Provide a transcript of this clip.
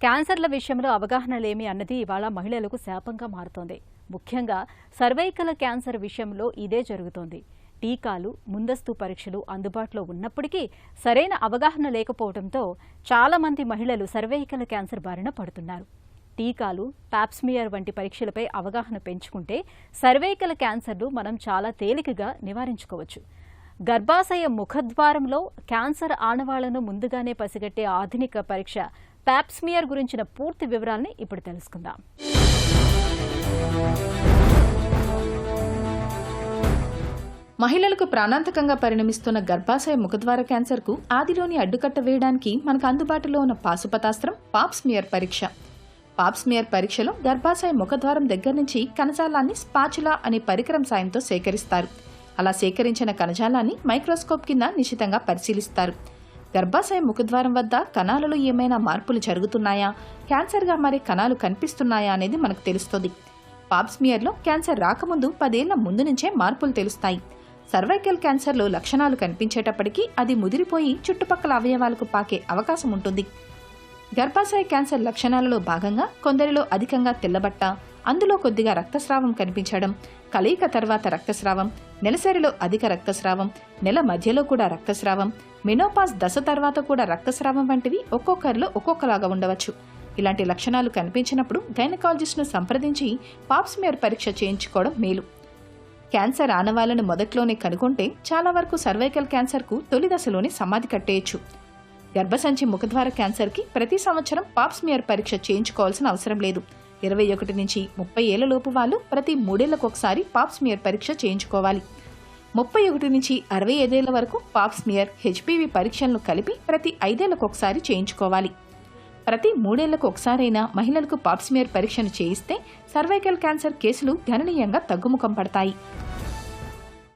క్యాన్సర్ల విషయంలో అవగాహన లేమి అన్నది ఇవాళ మహిళలకు శాపంగా మారుతోంది. ముఖ్యంగా సర్వైకల్ క్యాన్సర్ విషయంలో ఇదే జరుగుతోంది. టీకాలు, ముందస్తు పరీక్షలు అందుబాటులో ఉన్నప్పటికీ సరైన అవగాహన లేకపోవడంతో చాలా మంది మహిళలు సర్వైకల్ క్యాన్సర్ బారిన పడుతున్నారు. టీకాలు, పాప్స్మియర్ వంటి పరీక్షలపై అవగాహన పెంచుకుంటే సర్వైకల్ క్యాన్సర్ను మనం చాలా తేలికగా నివారించుకోవచ్చు. గర్భాశయ ముఖద్వారంలో క్యాన్సర్ ఆనవాళ్లను ముందుగానే పసిగట్టే ఆధునిక పరీక్ష పాప్స్మియర్ గురించిన పూర్తి వివరాల్ని ఇప్పుడు తెలుసుకుందాం. మహిళలకు ప్రాణాంతకంగా పరిణమిస్తున్న గర్భాశయ ముఖద్వార క్యాన్సర్కు ఆదిలోని అడ్డుకట్ట వేయడానికి మనకు అందుబాటులో ఉన్న పాశుపతాస్త్రం పాప్స్మియర్ పరీక్ష. పాప్స్మియర్ పరీక్షలో గర్భాశయ ముఖద్వారం దగ్గర నుంచి కణజాలాన్ని స్పాచులా అనే పరికరం సాయంతో సేకరిస్తారు. అలా సేకరించిన కణజాలాన్ని మైక్రోస్కోప్ కింద నిశితంగా పరిశీలిస్తారు. గర్భాశయ ముఖద్వారం వద్ద కణాలలో ఏమైనా మార్పులు జరుగుతున్నాయా, క్యాన్సర్గా మారే కణాలు కనిపిస్తున్నాయా అనేది మనకు తెలుస్తుంది. పాప్స్మియర్లో క్యాన్సర్ రాకముందు 10 ఏళ్ల ముందు నుంచే మార్పులు తెలుస్తాయి. సర్వైకల్ క్యాన్సర్లో లక్షణాలు కనిపించేటప్పటికీ అది ముదిరిపోయి చుట్టుపక్కల అవయవాలకు పాకే అవకాశం ఉంటుంది. గర్భాశయ క్యాన్సర్ లక్షణాలలో భాగంగా కొందరిలో అధికంగా తెల్లబట్ట, అందులో కొద్దిగా రక్తస్రావం కనిపించడం, కలయిక తర్వాత రక్తస్రావం, నెలసరిలో అధిక రక్తస్రావం, నెల మధ్యలో కూడా రక్తస్రావం, మెనోపాజ్ దశ తర్వాత కూడా రక్తస్రావం వంటివి ఒక్కొక్కరిలో ఒక్కొక్కలాగా ఉండవచ్చు. ఇలాంటి లక్షణాలు కనిపించినప్పుడు గైనకాలజిస్ట్ను సంప్రదించి పాప్స్మియర్ పరీక్ష చేయించుకోవడం మేలు. క్యాన్సర్ ఆనవాళ్లను మొదట్లోనే కనుగొంటే చాలా వరకు సర్వైకల్ క్యాన్సర్కు తొలి దశలోనే సమాధి కట్టేయచ్చు. గర్భసంచి ముఖద్వార క్యాన్సర్కి ప్రతి సంవత్సరం పాప్స్మియర్ పరీక్ష చేయించుకోవాల్సిన అవసరం లేదు. 21 నుంచి 30 ఏళ్లలోపు వాళ్ళు ప్రతి 3 ఏళ్లకు ఒకసారి పాప్స్మియర్ పరీక్ష చేయించుకోవాలి. 31 నుంచి 65 ఏళ్ల వరకు పాప్స్మియర్, హెచ్పివి పరీక్షలను కలిపి ప్రతి 5 ఏళ్లకు ఒకసారి చేయించుకోవాలి. ప్రతి 3 ఏళ్లకు ఒకసారైనా మహిళలకు పాప్స్మియర్ పరీక్షను చేయిస్తే సర్వైకల్ క్యాన్సర్ కేసులు గణనీయంగా తగ్గుముఖం పడతాయి.